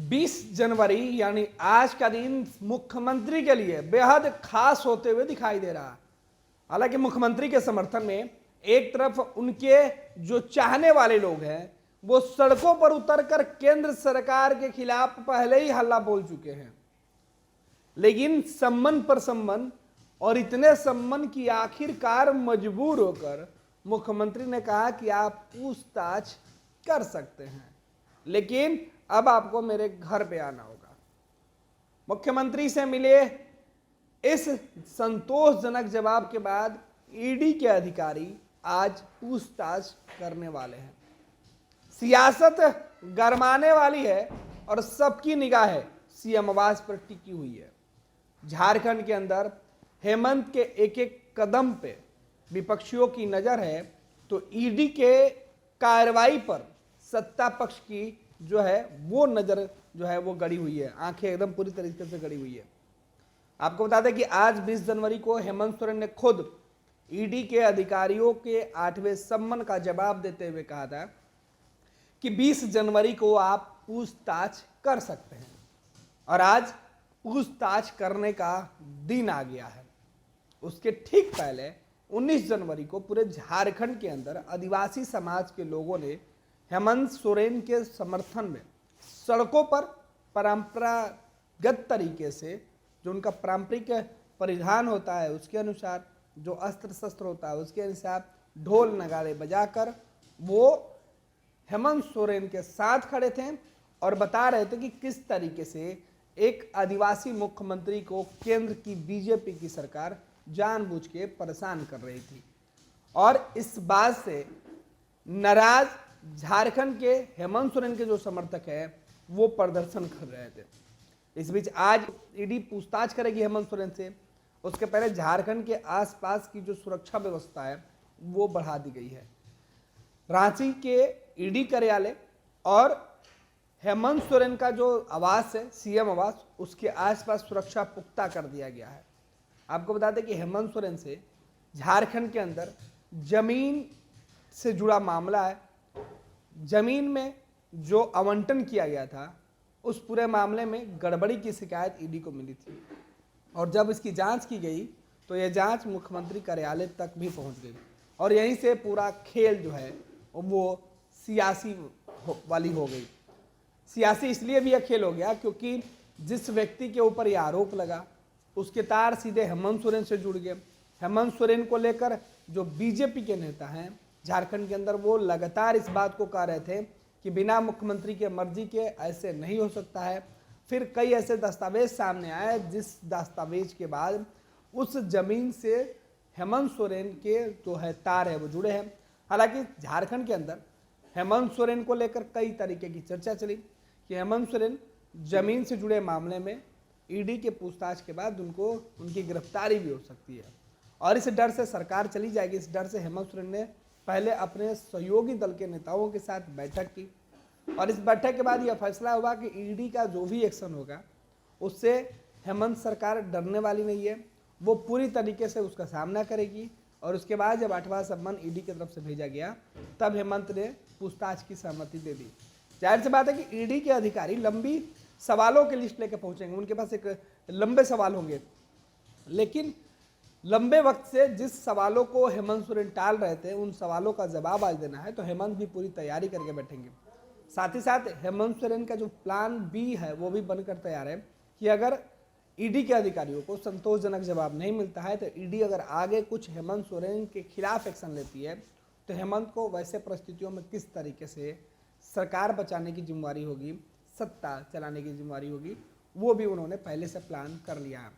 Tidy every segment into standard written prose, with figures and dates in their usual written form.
20 जनवरी यानी आज का दिन मुख्यमंत्री के लिए बेहद खास होते हुए दिखाई दे रहा है। हालांकि मुख्यमंत्री के समर्थन में एक तरफ उनके जो चाहने वाले लोग हैं वो सड़कों पर उतरकर केंद्र सरकार के खिलाफ पहले ही हल्ला बोल चुके हैं, लेकिन सम्मन पर सम्मन और इतने सम्मन की आखिरकार मजबूर होकर मुख्यमंत्री ने कहा कि आप पूछताछ कर सकते हैं, लेकिन अब आपको मेरे घर पे आना होगा। मुख्यमंत्री से मिले इस संतोषजनक जवाब के बाद ईडी के अधिकारी आज पूछताछ करने वाले हैं। सियासत गरमाने वाली है और सबकी निगाहें सीएम आवास पर टिकी हुई है। झारखंड के अंदर हेमंत के एक एक कदम पे विपक्षियों की नजर है, तो ईडी के कार्रवाई पर सत्ता पक्ष की जो है वो नजर जो है वो गड़ी हुई है, आंखें एकदम पूरी तरीके से गड़ी हुई है। आपको बता दें कि आज 20 जनवरी को हेमंत सोरेन ने खुद ईडी के अधिकारियों के 8वें सम्मन का जवाब देते हुए कहा था कि 20 जनवरी को आप पूछताछ कर सकते हैं, और आज पूछताछ करने का दिन आ गया है। उसके ठीक पहले 19 जनवरी को पूरे झारखंड के अंदर आदिवासी समाज के लोगों ने हेमंत सोरेन के समर्थन में सड़कों पर परंपरागत तरीके से जो उनका पारंपरिक परिधान होता है उसके अनुसार, जो अस्त्र शस्त्र होता है उसके अनुसार ढोल नगाड़े बजाकर वो हेमंत सोरेन के साथ खड़े थे और बता रहे थे कि किस तरीके से एक आदिवासी मुख्यमंत्री को केंद्र की बीजेपी की सरकार जानबूझ के परेशान कर रही थी। और इस बात से नाराज झारखंड के हेमंत सोरेन के जो समर्थक हैं वो प्रदर्शन कर रहे थे। इस बीच आज ईडी पूछताछ करेगी हेमंत सोरेन से। उसके पहले झारखंड के आसपास की जो सुरक्षा व्यवस्था है वो बढ़ा दी गई है। रांची के ईडी कार्यालय और हेमंत सोरेन का जो आवास है सीएम आवास, उसके आसपास सुरक्षा पुख्ता कर दिया गया है। आपको बता दें कि हेमंत सोरेन से झारखंड के अंदर जमीन से जुड़ा मामला है। जमीन में जो आवंटन किया गया था उस पूरे मामले में गड़बड़ी की शिकायत ईडी को मिली थी, और जब इसकी जांच की गई तो यह जांच मुख्यमंत्री कार्यालय तक भी पहुंच गई, और यहीं से पूरा खेल जो है वो सियासी वाली हो गई। सियासी इसलिए भी यह खेल हो गया क्योंकि जिस व्यक्ति के ऊपर यह आरोप लगा उसके तार सीधे हेमंत सोरेन से जुड़ गए। हेमंत सोरेन को लेकर जो बीजेपी के नेता हैं झारखंड के अंदर वो लगातार इस बात को कह रहे थे कि बिना मुख्यमंत्री के मर्जी के ऐसे नहीं हो सकता है। फिर कई ऐसे दस्तावेज सामने आए जिस दस्तावेज के बाद उस जमीन से हेमंत सोरेन के जो है तार है वो जुड़े हैं। हालांकि झारखंड के अंदर हेमंत सोरेन को लेकर कई तरीके की चर्चा चली कि हेमंत सोरेन जमीन से जुड़े मामले में ईडी के पूछताछ के बाद उनकी गिरफ्तारी भी हो सकती है, और इस डर से सरकार चली जाएगी। इस डर से हेमंत सोरेन ने पहले अपने सहयोगी दल के नेताओं के साथ बैठक की, और इस बैठक के बाद यह फैसला हुआ कि ईडी का जो भी एक्शन होगा उससे हेमंत सरकार डरने वाली नहीं है, वो पूरी तरीके से उसका सामना करेगी। और उसके बाद जब 8वां सम्मन ईडी की तरफ से भेजा गया तब हेमंत ने पूछताछ की सहमति दे दी। जाहिर सी बात है कि ईडी के अधिकारी लंबी सवालों की लिस्ट लेकर पहुंचेंगे, उनके पास एक लंबे सवाल होंगे, लेकिन लंबे वक्त से जिस सवालों को हेमंत सोरेन टाल रहे थे उन सवालों का जवाब आज देना है, तो हेमंत भी पूरी तैयारी करके बैठेंगे। साथ ही साथ हेमंत सोरेन का जो प्लान बी है वो भी बनकर तैयार है कि अगर ईडी के अधिकारियों को संतोषजनक जवाब नहीं मिलता है तो ईडी अगर आगे कुछ हेमंत सोरेन के खिलाफ एक्शन लेती है तो हेमंत को वैसे परिस्थितियों में किस तरीके से सरकार बचाने की जिम्मेवारी होगी, सत्ता चलाने की जिम्मेवारी होगी, वो भी उन्होंने पहले से प्लान कर लिया है।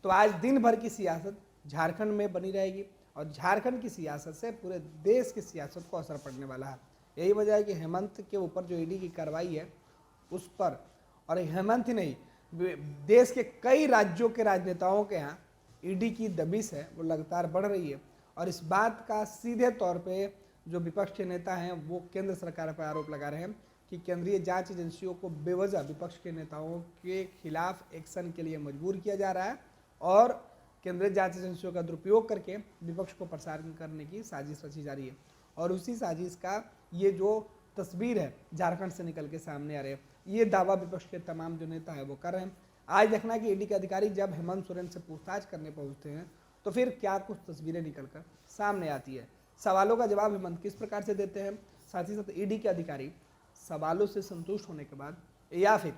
तो आज दिन भर की सियासत झारखंड में बनी रहेगी, और झारखंड की सियासत से पूरे देश की सियासत को असर पड़ने वाला है। यही वजह है कि हेमंत के ऊपर जो ईडी की कार्रवाई है उस पर, और हेमंत ही नहीं देश के कई राज्यों के राजनेताओं के यहाँ ईडी की दबिश है वो लगातार बढ़ रही है, और इस बात का सीधे तौर पे जो विपक्ष के नेता हैं वो केंद्र सरकार पर आरोप लगा रहे हैं कि केंद्रीय जांच एजेंसियों को बेवजह विपक्ष के नेताओं के खिलाफ एक्शन के लिए मजबूर किया जा रहा है, और केंद्रीय जांच एजेंसियों का दुरुपयोग करके विपक्ष को परेशान करने की साजिश रची जा रही है। और उसी साजिश का ये जो तस्वीर है झारखंड से निकल के सामने आ रही है, ये दावा विपक्ष के तमाम जो नेता है वो कर रहे हैं। आज देखना है कि ईडी के अधिकारी जब हेमंत सोरेन से पूछताछ करने पहुंचते हैं तो फिर क्या कुछ तस्वीरें निकलकर सामने आती है। सवालों का जवाब हेमंत किस प्रकार से देते हैं, साथ ही साथ ईडी के अधिकारी सवालों से संतुष्ट होने के बाद या फिर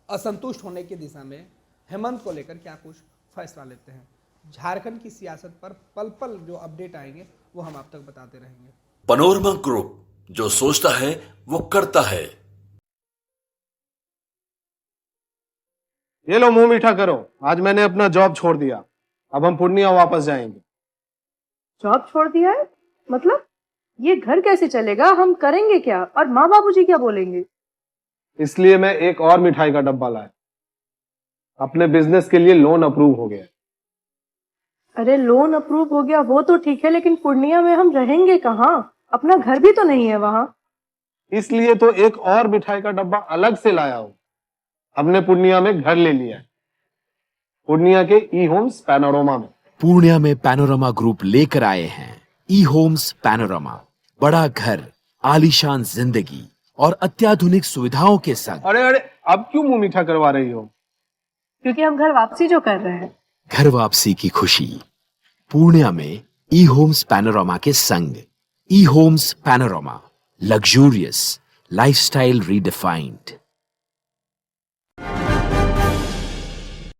असंतुष्ट होने की दिशा में हेमंत को लेकर क्या कुछ फैसला लेते हैं। झारखंड की सियासत पर पल पल जो अपडेट आएंगे वो हम आप तक बताते रहेंगे। पैनोरमा ग्रुप, जो सोचता है वो करता है। ये लो मुंह मीठा करो, आज मैंने अपना जॉब छोड़ दिया, अब हम पूर्णिया वापस जाएंगे। जॉब छोड़ दिया है? मतलब ये घर कैसे चलेगा, हम करेंगे क्या और माँ बाबूजी क्या बोलेंगे? इसलिए मैं एक और मिठाई का डब्बा लाया, अपने बिजनेस के लिए लोन अप्रूव हो गया। अरे लोन अप्रूव हो गया वो तो ठीक है, लेकिन पूर्णिया में हम रहेंगे कहाँ? अपना घर भी तो नहीं है वहाँ। इसलिए तो एक और मिठाई का डब्बा अलग से लाया हूँ। हमने पूर्णिया में घर ले लिया है, पूर्णिया के ई होम्स पैनोरमा में। पूर्णिया में पैनोरमा ग्रुप लेकर आए हैं ई होम्स पैनोरमा। बड़ा घर, आलीशान जिंदगी और अत्याधुनिक सुविधाओं के संग। अरे अरे, अब क्यों मुंह मीठा करवा रही हो? क्योंकि हम घर वापसी जो कर रहे हैं। घर वापसी की खुशी पूर्णिया में ई होम्स पैनोरमा के संग। ई homes panorama, luxurious lifestyle redefined.